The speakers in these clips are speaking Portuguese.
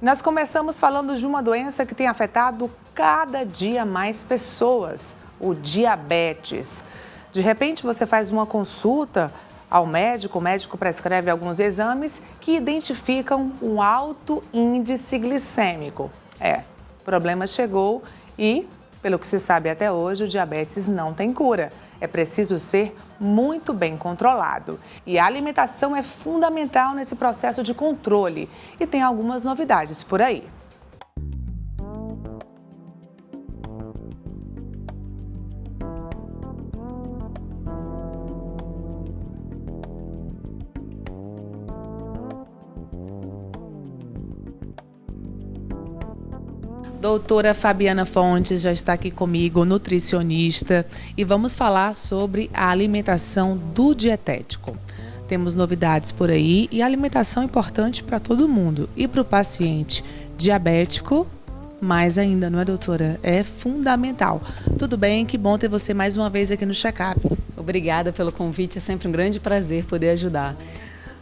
Nós começamos falando de uma doença que tem afetado cada dia mais pessoas, o diabetes. De repente você faz uma consulta ao médico, o médico prescreve alguns exames que identificam um alto índice glicêmico. O problema chegou e, pelo que se sabe até hoje, o diabetes não tem cura. É preciso ser muito bem controlado. E a alimentação é fundamental nesse processo de controle. E tem algumas novidades por aí. Doutora Fabiana Fontes já está aqui comigo, nutricionista, e vamos falar sobre a alimentação do dietético. Temos novidades por aí e a alimentação é importante para todo mundo. E para o paciente diabético, mais ainda, não é, doutora? É fundamental. Tudo bem? Que bom ter você mais uma vez aqui no Check-up. Obrigada pelo convite, é sempre um grande prazer poder ajudar.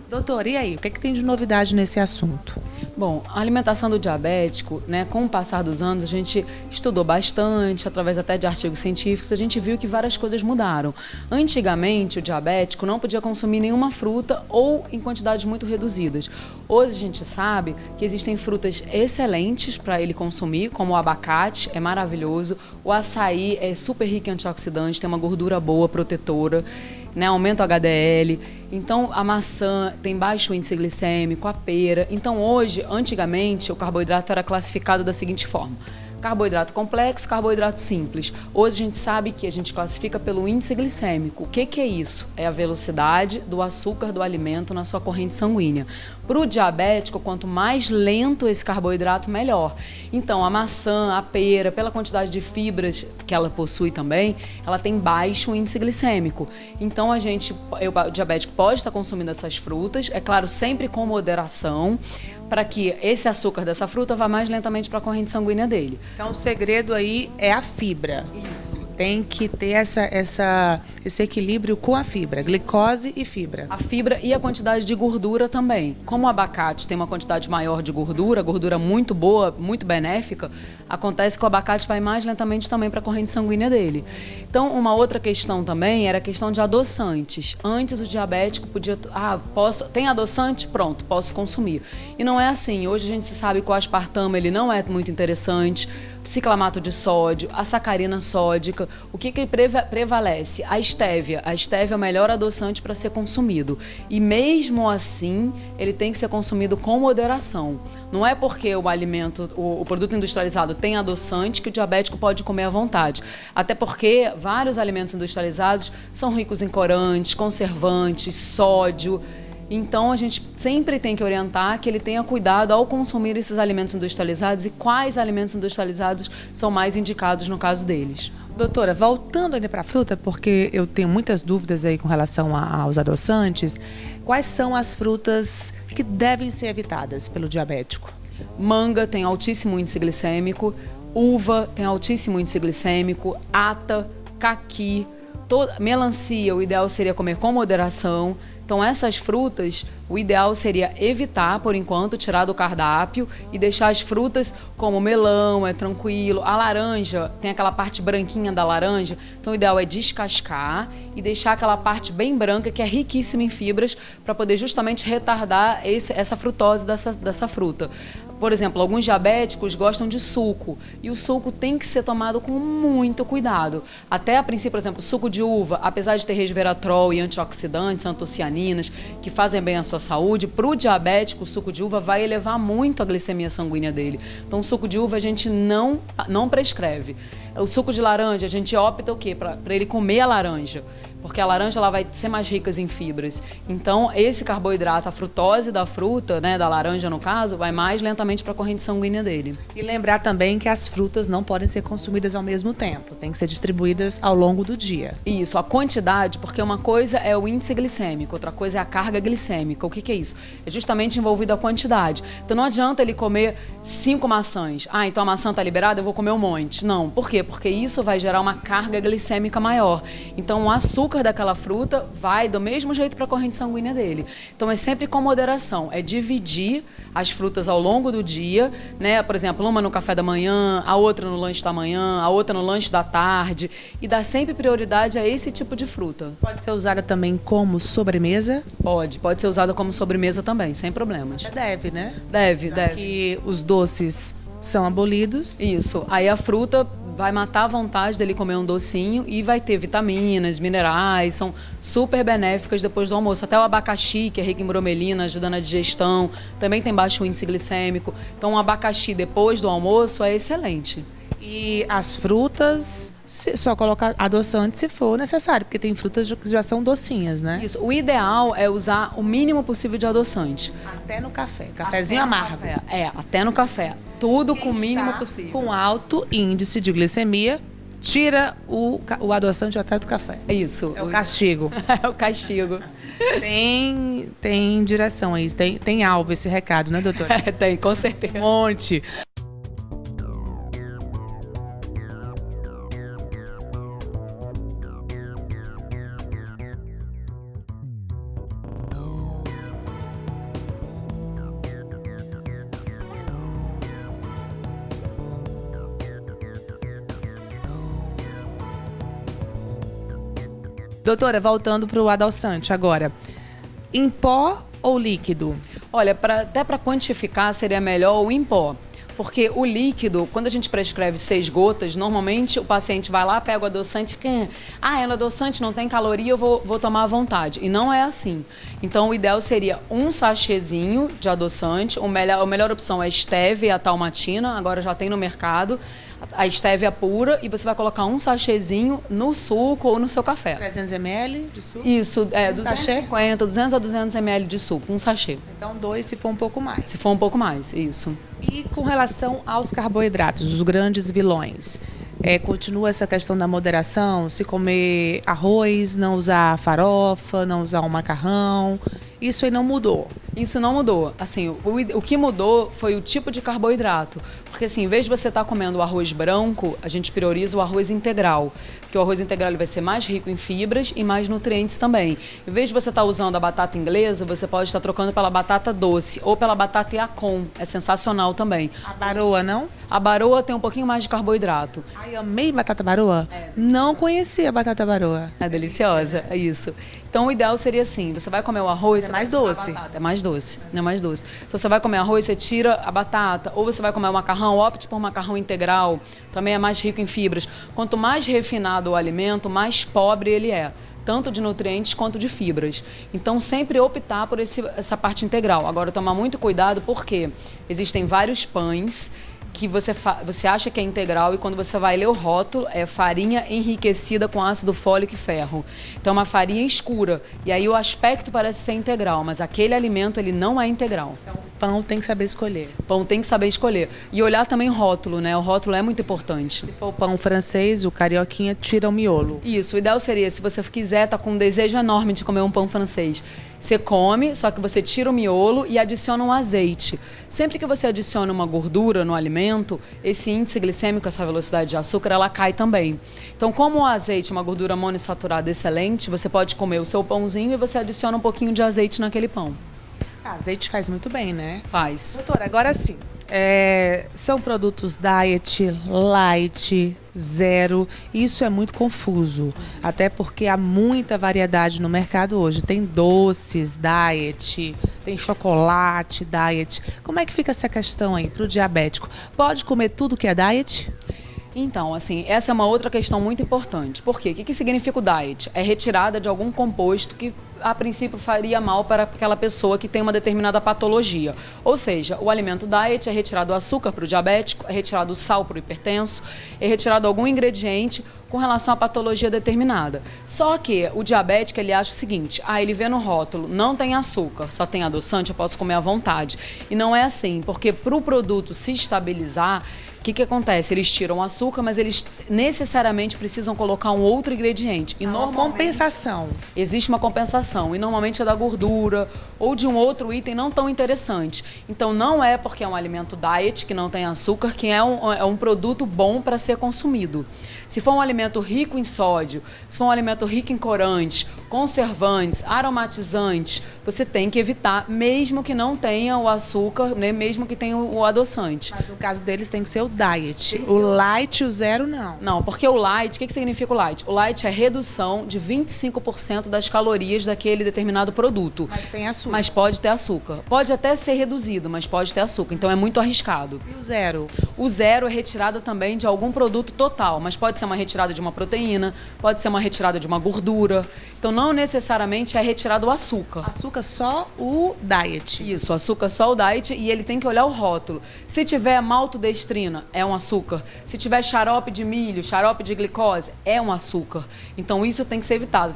Doutora, e aí? O que é que tem de novidade nesse assunto? Bom, a alimentação do diabético, com o passar dos anos, a gente estudou bastante, através até de artigos científicos, a gente viu que várias coisas mudaram. Antigamente, o diabético não podia consumir nenhuma fruta ou em quantidades muito reduzidas. Hoje a gente sabe que existem frutas excelentes para ele consumir, como o abacate, é maravilhoso, o açaí é super rico em antioxidantes, tem uma gordura boa, protetora, aumenta o HDL. Então, a maçã tem baixo índice glicêmico, a pera. Então, hoje, antigamente, o carboidrato era classificado da seguinte forma: carboidrato complexo, carboidrato simples. Hoje a gente sabe que a gente classifica pelo índice glicêmico. O que é isso? É a velocidade do açúcar do alimento na sua corrente sanguínea. Para o diabético, quanto mais lento esse carboidrato, melhor. Então, a maçã, a pera, pela quantidade de fibras que ela possui também, ela tem baixo índice glicêmico. Então, o diabético pode estar consumindo essas frutas, é claro, sempre com moderação, para que esse açúcar dessa fruta vá mais lentamente para a corrente sanguínea dele. Então, o segredo aí é a fibra. Isso. Tem que ter esse equilíbrio com a fibra, glicose e fibra. A fibra e a quantidade de gordura também. Como o abacate tem uma quantidade maior de gordura muito boa, muito benéfica, acontece que o abacate vai mais lentamente também para a corrente sanguínea dele. Então, uma outra questão também era a questão de adoçantes. Antes o diabético podia, tem adoçante? Pronto, posso consumir. E não é assim. Hoje a gente sabe que o aspartamo ele não é muito interessante, ciclamato de sódio, a sacarina sódica. O que prevalece? A estévia. A estévia é o melhor adoçante para ser consumido. E mesmo assim, ele tem que ser consumido com moderação. Não é porque o alimento, o produto industrializado tem adoçante que o diabético pode comer à vontade. Até porque vários alimentos industrializados são ricos em corantes, conservantes, sódio. Então, a gente sempre tem que orientar que ele tenha cuidado ao consumir esses alimentos industrializados e quais alimentos industrializados são mais indicados no caso deles. Doutora, voltando ainda para a fruta, porque eu tenho muitas dúvidas aí com relação aos adoçantes, quais são as frutas que devem ser evitadas pelo diabético? Manga tem altíssimo índice glicêmico, uva tem altíssimo índice glicêmico, ata, caqui, melancia, o ideal seria comer com moderação. Então, essas frutas, o ideal seria evitar, por enquanto, tirar do cardápio e deixar as frutas como melão, é tranquilo. A laranja, tem aquela parte branquinha da laranja, então o ideal é descascar e deixar aquela parte bem branca, que é riquíssima em fibras, para poder justamente retardar essa frutose dessa fruta. Por exemplo, alguns diabéticos gostam de suco e o suco tem que ser tomado com muito cuidado. Até a princípio, por exemplo, suco de uva, apesar de ter resveratrol e antioxidantes, antocianinas, que fazem bem à sua saúde, para o diabético, o suco de uva vai elevar muito a glicemia sanguínea dele. Então, o suco de uva a gente não prescreve. O suco de laranja, a gente opta o quê? Para ele comer a laranja. Porque a laranja ela vai ser mais rica em fibras. Então, esse carboidrato, a frutose da fruta, da laranja no caso, vai mais lentamente para a corrente sanguínea dele. E lembrar também que as frutas não podem ser consumidas ao mesmo tempo, tem que ser distribuídas ao longo do dia. Isso, a quantidade, porque uma coisa é o índice glicêmico, outra coisa é a carga glicêmica. O que é isso? É justamente envolvido a quantidade. Então, não adianta ele comer 5 maçãs. Então a maçã está liberada, eu vou comer um monte. Não, por quê? Porque isso vai gerar uma carga glicêmica maior. Então, o açúcar açúcar daquela fruta vai do mesmo jeito para a corrente sanguínea dele. Então é sempre com moderação, é dividir as frutas ao longo do dia, né? Por exemplo, uma no café da manhã, a outra no lanche da manhã, a outra no lanche da tarde, e dar sempre prioridade a esse tipo de fruta. Pode ser usada também como sobremesa? Pode ser usada como sobremesa também, sem problemas. Deve, né? Deve. Que os doces são abolidos. Isso. Aí a fruta vai matar a vontade dele comer um docinho e vai ter vitaminas, minerais, são super benéficas depois do almoço. Até o abacaxi, que é rico em bromelina, ajuda na digestão, também tem baixo índice glicêmico. Então, um abacaxi depois do almoço é excelente. E as frutas, só colocar adoçante se for necessário, porque tem frutas que já são docinhas, né? Isso. O ideal é usar o mínimo possível de adoçante. Até no café. Cafezinho amargo. Até no café. Tudo com o mínimo Está possível. com alto índice de glicemia, tira o adoçante até do café. É isso. É o castigo. É o castigo. Tem direção aí, tem alvo esse recado, né, doutora? Tem, com certeza. Um monte. Doutora, voltando para o adoçante agora. Em pó ou líquido? Olha, até para quantificar seria melhor o em pó. Porque o líquido, quando a gente prescreve 6 gotas, normalmente o paciente vai lá, pega o adoçante, ela é adoçante, não tem caloria, eu vou tomar à vontade. E não é assim. Então, o ideal seria um sachêzinho de adoçante. A melhor opção é stevia e a talmatina, agora já tem no mercado. A stevia pura, e você vai colocar um sachêzinho no suco ou no seu café. 300 ml de suco? Isso, 200 a 200 ml de suco, um sachê. Então 2 se for um pouco mais. Se for um pouco mais, isso. E com relação aos carboidratos, os grandes vilões, continua essa questão da moderação? Se comer arroz, não usar farofa, não usar um macarrão, isso aí não mudou? Isso não mudou. Assim, o que mudou foi o tipo de carboidrato. Porque assim, em vez de você estar comendo o arroz branco, a gente prioriza o arroz integral. Porque o arroz integral ele vai ser mais rico em fibras e mais nutrientes também. Em vez de você estar usando a batata inglesa, você pode estar trocando pela batata doce ou pela batata Yacon. É sensacional também. A baroa, não? A baroa tem um pouquinho mais de carboidrato. Ai, amei batata baroa. Não conhecia a batata baroa. É deliciosa, é isso. Então o ideal seria assim, você vai comer o arroz... É mais doce. É mais doce, é mais doce. Então você vai comer arroz, você tira a batata, ou você vai comer o macarrão, opte por macarrão integral, também é mais rico em fibras. Quanto mais refinado o alimento, mais pobre ele é, tanto de nutrientes quanto de fibras. Então sempre optar por essa parte integral. Agora tomar muito cuidado porque existem vários pães que você acha que é integral e quando você vai ler o rótulo, é farinha enriquecida com ácido fólico e ferro. Então é uma farinha escura. E aí o aspecto parece ser integral, mas aquele alimento ele não é integral. Então pão tem que saber escolher. Pão tem que saber escolher. E olhar também o rótulo, né? O rótulo é muito importante. Se for o pão francês, o carioquinha tira o miolo. Isso, o ideal seria, se você quiser, tá com um desejo enorme de comer um pão francês, você come, só que você tira o miolo e adiciona um azeite. Sempre que você adiciona uma gordura no alimento, esse índice glicêmico, essa velocidade de açúcar, ela cai também. Então, como o azeite é uma gordura monoinsaturada excelente, você pode comer o seu pãozinho e você adiciona um pouquinho de azeite naquele pão. Azeite faz muito bem, né? Faz. Doutora, agora sim. São produtos diet, light, zero. Isso é muito confuso. Até porque há muita variedade no mercado hoje. Tem doces, diet, tem chocolate, diet. Como é que fica essa questão aí para o diabético? Pode comer tudo que é diet? Então, assim, essa é uma outra questão muito importante. Por quê? O que significa o diet? É retirada de algum composto que, a princípio, faria mal para aquela pessoa que tem uma determinada patologia. Ou seja, o alimento diet é retirado o açúcar para o diabético, é retirado o sal para o hipertenso, é retirado algum ingrediente com relação à patologia determinada. Só que o diabético, ele acha o seguinte, ele vê no rótulo, não tem açúcar, só tem adoçante, eu posso comer à vontade. E não é assim, porque para o produto se estabilizar, que acontece? Eles tiram o açúcar, mas eles necessariamente precisam colocar um outro ingrediente. E Uma compensação. Existe uma compensação, e normalmente é da gordura ou de um outro item não tão interessante. Então não é porque é um alimento diet, que não tem açúcar, que é um produto bom para ser consumido. Se for um alimento rico em sódio, se for um alimento rico em corantes, conservantes, aromatizantes, você tem que evitar, mesmo que não tenha o açúcar, né, mesmo que tenha o adoçante. Mas no caso deles tem que ser o diet. O light e o zero não. Não, porque o light, o que significa o light? O light é redução de 25% das calorias daquele determinado produto. Mas tem açúcar. Mas pode ter açúcar. Pode até ser reduzido, mas pode ter açúcar. Então é muito arriscado. E o zero? O zero é retirada também de algum produto total, mas pode ser uma retirada de uma proteína, pode ser uma retirada de uma gordura. Então não necessariamente é retirado o açúcar. Açúcar só o diet. Isso, açúcar só o diet, e ele tem que olhar o rótulo. Se tiver maltodestrina, é um açúcar. Se tiver xarope de milho, xarope de glicose, é um açúcar. Então isso tem que ser evitado.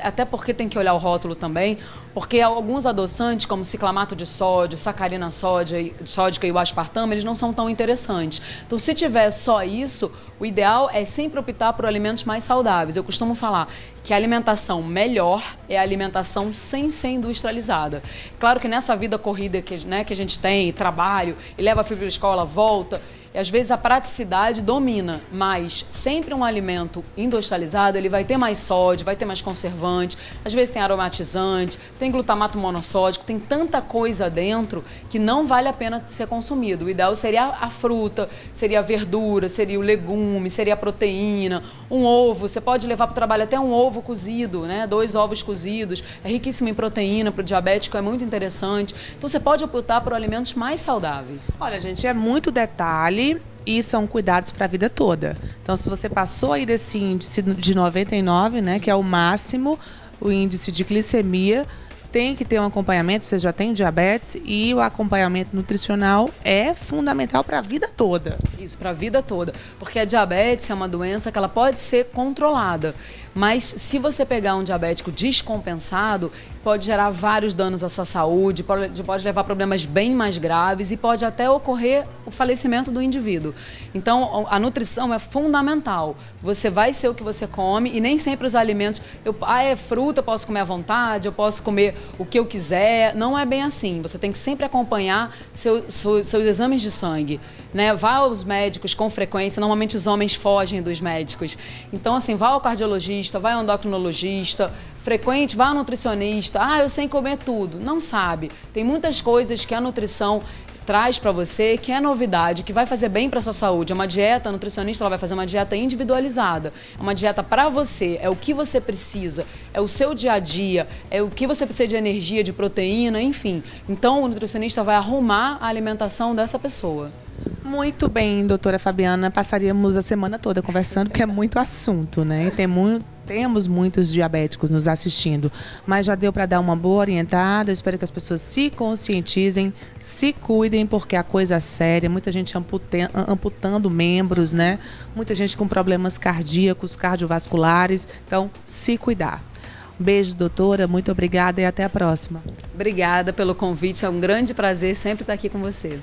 Até porque tem que olhar o rótulo também, porque alguns adoçantes, como ciclamato de sódio, sacarina sódica e o aspartame, eles não são tão interessantes. Então, se tiver só isso, o ideal é sempre optar por alimentos mais saudáveis. Eu costumo falar que a alimentação melhor é a alimentação sem ser industrializada. Claro que nessa vida corrida que a gente tem, trabalho, e leva a filho para a escola, volta, e às vezes a praticidade domina, mas sempre um alimento industrializado, ele vai ter mais sódio, vai ter mais conservante, às vezes tem aromatizante, tem glutamato monossódico, tem tanta coisa dentro que não vale a pena ser consumido. O ideal seria a fruta, seria a verdura, seria o legume, seria a proteína, um ovo. Você pode levar para o trabalho até um ovo cozido, né? 2 ovos cozidos, é riquíssimo em proteína, para o diabético é muito interessante. Então você pode optar por alimentos mais saudáveis. Olha, gente, é muito detalhe e são cuidados para a vida toda. Então, se você passou aí desse índice de 99, né, que é o máximo, o índice de glicemia, tem que ter um acompanhamento, você já tem diabetes, e o acompanhamento nutricional é fundamental para a vida toda. Isso, para a vida toda. Porque a diabetes é uma doença que ela pode ser controlada, mas se você pegar um diabético descompensado, pode gerar vários danos à sua saúde, pode levar a problemas bem mais graves e pode até ocorrer o falecimento do indivíduo. Então, a nutrição é fundamental. Você vai ser o que você come e nem sempre os alimentos... é fruta, eu posso comer à vontade, eu posso comer o que eu quiser. Não é bem assim. Você tem que sempre acompanhar seus exames de sangue, né? Vá aos médicos com frequência. Normalmente os homens fogem dos médicos. Então, assim, vá ao cardiologista, vá ao endocrinologista, frequente, vá ao nutricionista. Eu sei comer tudo. Não sabe. Tem muitas coisas que a nutrição traz para você que é novidade, que vai fazer bem para sua saúde. É uma dieta, a nutricionista ela vai fazer uma dieta individualizada. É uma dieta para você, é o que você precisa, é o seu dia a dia, é o que você precisa de energia, de proteína, enfim. Então o nutricionista vai arrumar a alimentação dessa pessoa. Muito bem, doutora Fabiana. Passaríamos a semana toda conversando, porque é muito assunto, né? E temos muitos diabéticos nos assistindo, mas já deu para dar uma boa orientada. Eu espero que as pessoas se conscientizem, se cuidem, porque a coisa é séria. Muita gente amputando membros, né? Muita gente com problemas cardíacos, cardiovasculares. Então, se cuidar. Beijo, doutora. Muito obrigada e até a próxima. Obrigada pelo convite. É um grande prazer sempre estar aqui com você.